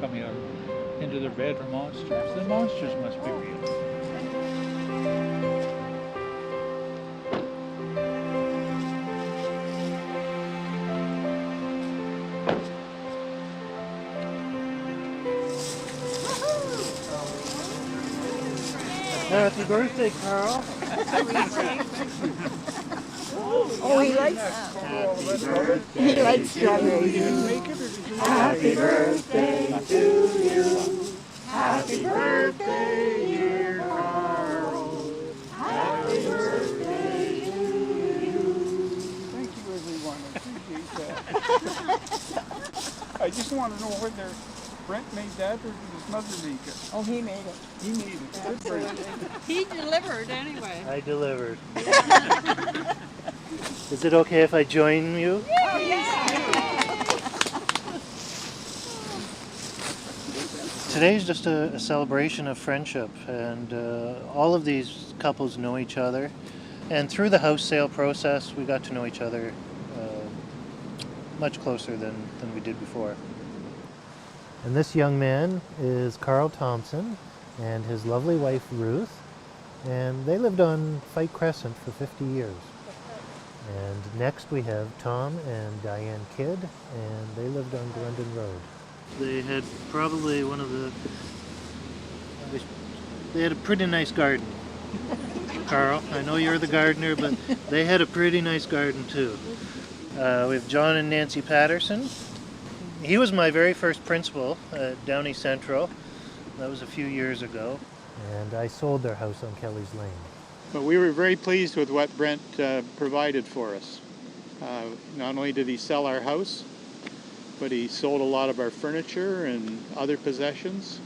Coming out into their bed for monsters. The monsters must be real. Happy birthday, Carl. Oh, he likes strawberries. Happy birthday to you. Happy birthday, dear Carl. Happy birthday to you. Thank you, everyone. I appreciate that. I just want to know whether Brent made that or did his mother make it? Oh, he made it. He made it. Good for him. He delivered anyway. I delivered. Is it okay if I join you? Oh, yeah. Today's just a celebration of friendship, and all of these couples know each other. And through the house sale process, we got to know each other much closer than we did before. And this young man is Carl Thompson and his lovely wife Ruth, and they lived on Fight Crescent for 50 years. And next we have Tom and Diane Kidd, and they lived on Glendon Road. They had probably they had a pretty nice garden. Carl, I know you're the gardener, but they had a pretty nice garden too. We have John and Nancy Patterson. He was my very first principal at Downey Central. That was a few years ago. And I sold their house on Kelly's Lane. But we were very pleased with what Brent provided for us. Not only did he sell our house, but he sold a lot of our furniture and other possessions.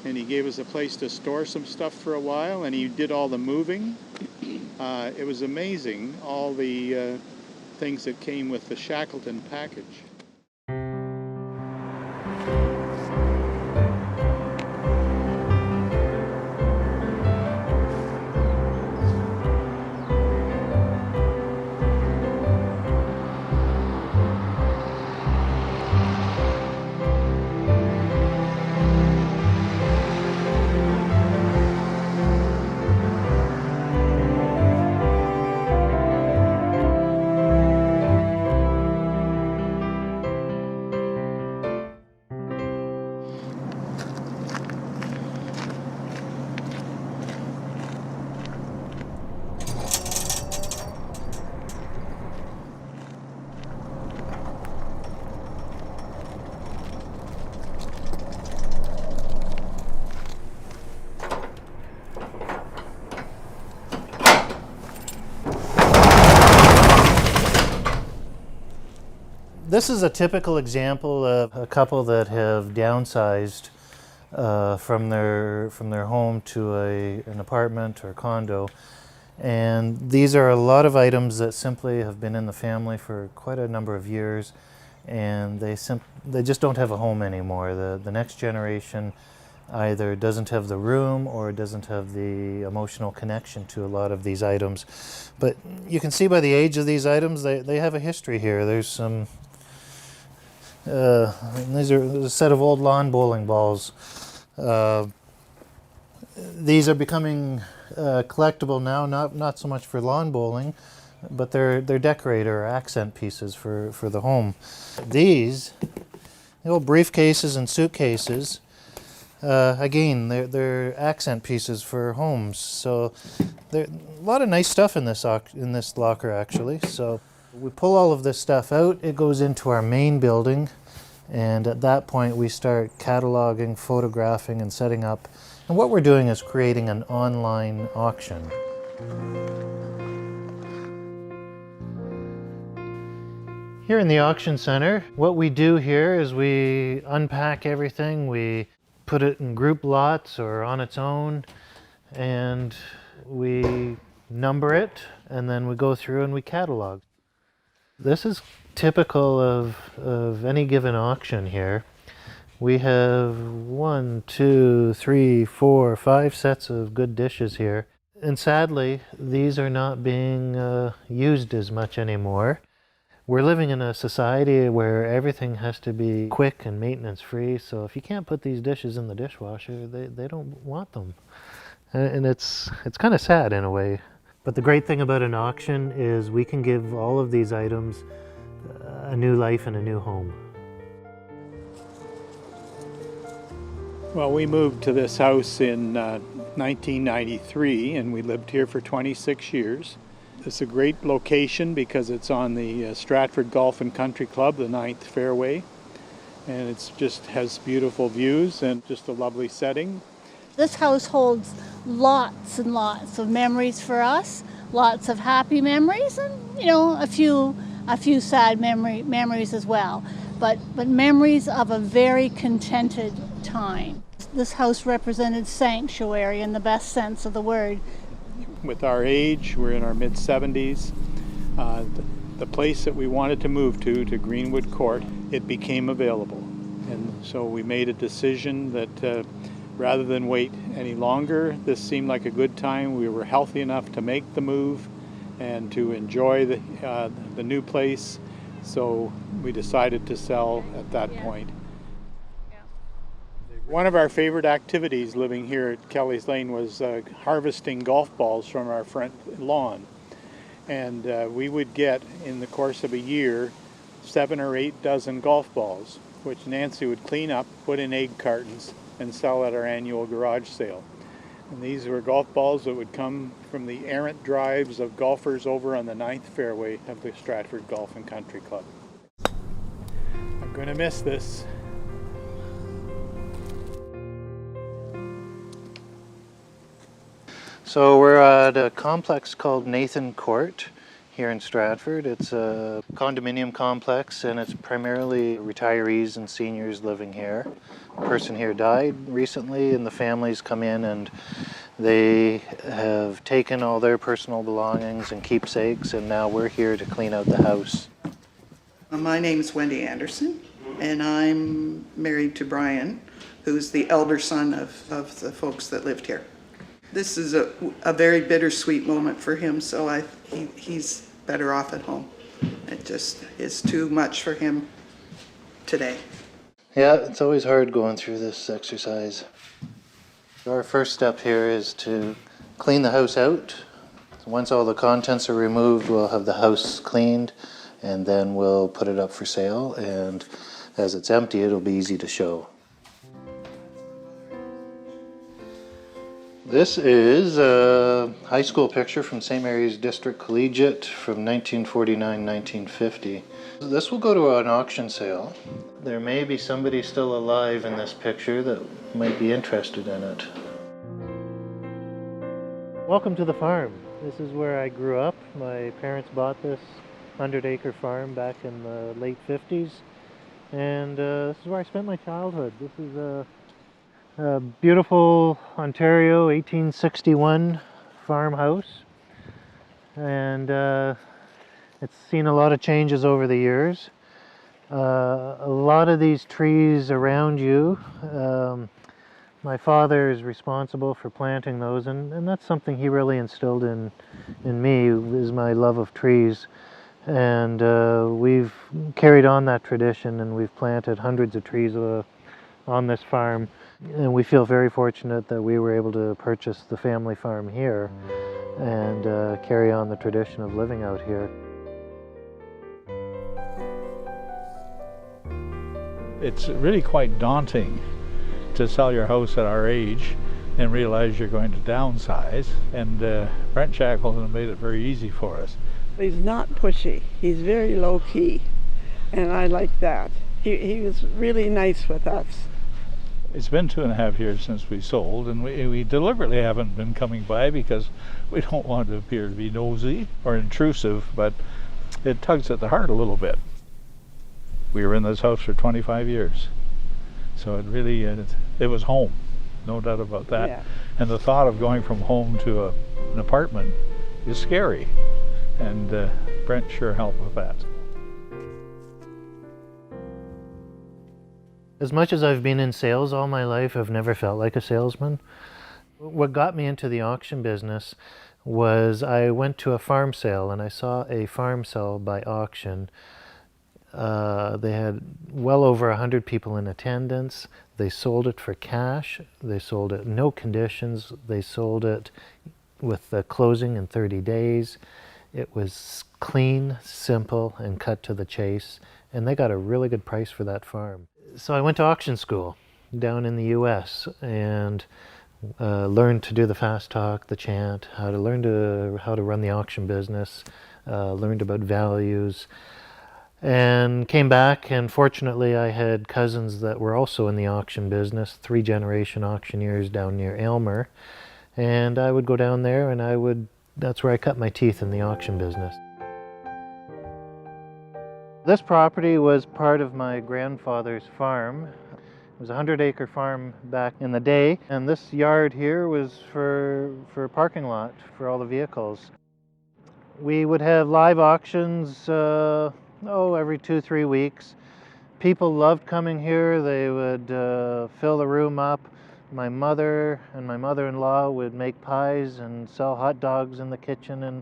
And he gave us a place to store some stuff for a while, and he did all the moving. It was amazing, all the things that came with the Shackleton package. This is a typical example of a couple that have downsized from their home to an apartment or condo. And these are a lot of items that simply have been in the family for quite a number of years, and they just don't have a home anymore. The next generation either doesn't have the room or doesn't have the emotional connection to a lot of these items. But you can see by the age of these items, they have a history here. There's some these are a set of old lawn bowling balls. These are becoming collectible now, not so much for lawn bowling, but they're decorator or accent pieces for the home. These, the old briefcases and suitcases, again, they're accent pieces for homes. So there's a lot of nice stuff in this locker actually. So we pull all of this stuff out, it goes into our main building, and at that point we start cataloging, photographing, and setting up. And what we're doing is creating an online auction. Here in the auction center, what we do here is we unpack everything, we put it in group lots or on its own, and we number it, and then we go through and we catalog. This is typical of any given auction here. We have 1, 2, 3, 4, 5 sets of good dishes here. And sadly, these are not being used as much anymore. We're living in a society where everything has to be quick and maintenance free, so if you can't put these dishes in the dishwasher, they don't want them. And it's kind of sad in a way. But the great thing about an auction is we can give all of these items a new life and a new home. Well, we moved to this house in 1993 and we lived here for 26 years. It's a great location because it's on the Stratford Golf and Country Club, the 9th fairway, and it just has beautiful views and just a lovely setting. This house holds lots and lots of memories for us, lots of happy memories, and a few sad memories as well. But memories of a very contented time. This house represented sanctuary in the best sense of the word. With our age, we're in our mid-70s, the place that we wanted to move to Greenwood Court, it became available. And so we made a decision that rather than wait any longer, this seemed like a good time. We were healthy enough to make the move and to enjoy the new place. So we decided to sell at that point. One of our favorite activities living here at Kelly's Lane was harvesting golf balls from our front lawn. And we would get, in the course of a year, 7 or 8 dozen golf balls, which Nancy would clean up, put in egg cartons, and sell at our annual garage sale. And these were golf balls that would come from the errant drives of golfers over on the 9th fairway of the Stratford Golf and Country Club. I'm going to miss this. So we're at a complex called Nathan Court here in Stratford. It's a condominium complex and it's primarily retirees and seniors living here. A person here died recently and the families come in and they have taken all their personal belongings and keepsakes, and now we're here to clean out the house. My name is Wendy Anderson and I'm married to Brian, who's the elder son of the folks that lived here. This is a very bittersweet moment for him, so he's better off at home. It just is too much for him today. Yeah, it's always hard going through this exercise. Our first step here is to clean the house out. Once all the contents are removed, we'll have the house cleaned and then we'll put it up for sale, and as it's empty, it'll be easy to show. This is a high school picture from St. Mary's District Collegiate from 1949-1950. This will go to an auction sale. There may be somebody still alive in this picture that might be interested in it. Welcome to the farm. This is where I grew up. My parents bought this 100-acre farm back in the late 50s, and this is where I spent my childhood. This is a beautiful Ontario 1861 farmhouse, and it's seen a lot of changes over the years. A lot of these trees around you, my father is responsible for planting those, and that's something he really instilled in me, is my love of trees. And we've carried on that tradition, and we've planted hundreds of trees on this farm. And we feel very fortunate that we were able to purchase the family farm here and carry on the tradition of living out here. It's really quite daunting to sell your house at our age and realize you're going to downsize, and Brent Shackleton made it very easy for us. He's not pushy. He's very low-key, and I like that. He was really nice with us. It's been 2.5 years since we sold, and we deliberately haven't been coming by because we don't want to appear to be nosy or intrusive, but it tugs at the heart a little bit. We were in this house for 25 years, so it really, it was home, no doubt about that. Yeah. And the thought of going from home to an apartment is scary, and Brent sure helped with that. As much as I've been in sales all my life, I've never felt like a salesman. What got me into the auction business was I went to a farm sale and I saw a farm sale by auction. They had well over 100 people in attendance. They sold it for cash. They sold it no conditions. They sold it with the closing in 30 days. It was clean, simple, and cut to the chase. And they got a really good price for that farm. So I went to auction school down in the US and learned to do the fast talk, the chant, how to run the auction business, learned about values, and came back, and fortunately I had cousins that were also in the auction business, 3-generation auctioneers down near Aylmer, and I would go down there and that's where I cut my teeth in the auction business. This property was part of my grandfather's farm. It was a 100-acre farm back in the day, and this yard here was for a parking lot for all the vehicles. We would have live auctions every 2-3 weeks. People loved coming here. They would fill the room up. My mother and my mother-in-law would make pies and sell hot dogs in the kitchen, and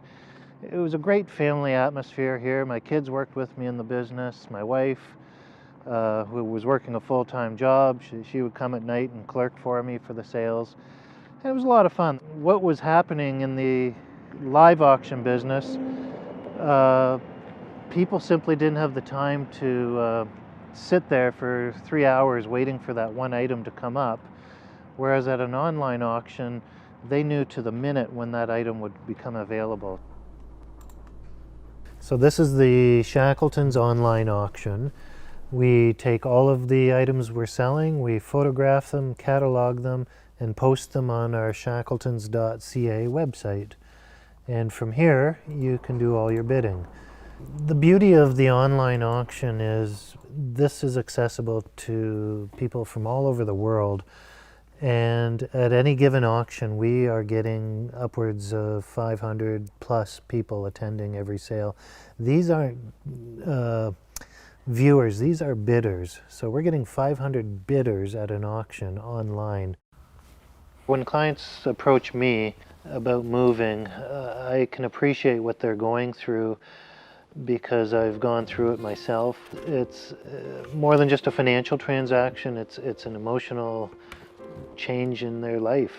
it was a great family atmosphere here. My kids worked with me in the business. My wife, who was working a full-time job, she would come at night and clerk for me for the sales. And it was a lot of fun. What was happening in the live auction business, people simply didn't have the time to sit there for 3 hours waiting for that one item to come up. Whereas at an online auction, they knew to the minute when that item would become available. So this is the Shackleton's online auction. We take all of the items we're selling, we photograph them, catalog them, and post them on our shackletons.ca website. And from here, you can do all your bidding. The beauty of the online auction is this is accessible to people from all over the world. And at any given auction, we are getting upwards of 500 plus people attending every sale. These aren't viewers, these are bidders. So we're getting 500 bidders at an auction online. When clients approach me about moving, I can appreciate what they're going through because I've gone through it myself. It's more than just a financial transaction, it's an emotional change in their life.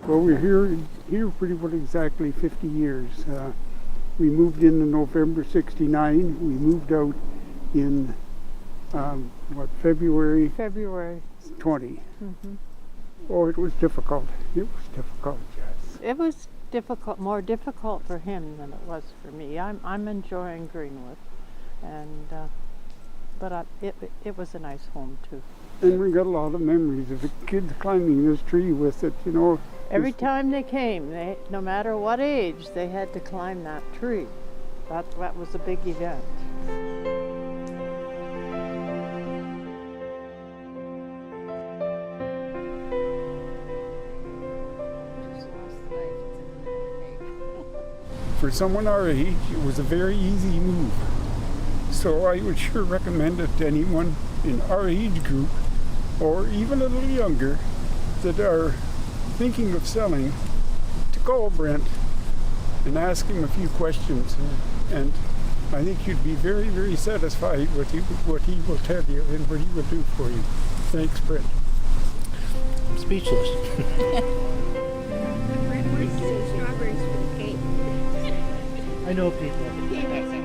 Well, we're here pretty well exactly 50 years. We moved in November '69. We moved out in February? February. 20. Mm-hmm. Oh, it was difficult. It was difficult, yes. It was difficult, more difficult for him than it was for me. I'm enjoying Greenwood, and but it was a nice home too. And we got a lot of memories of the kids climbing this tree with it, you know. Every time they came, no matter what age, they had to climb that tree. That was a big event. For someone our age, it was a very easy move. So I would sure recommend it to anyone in our age group, or even a little younger, that are thinking of selling, to call Brent and ask him a few questions. And I think you'd be very, very satisfied with what he will tell you and what he will do for you. Thanks, Brent. I'm speechless. Strawberries for the cake. I know people.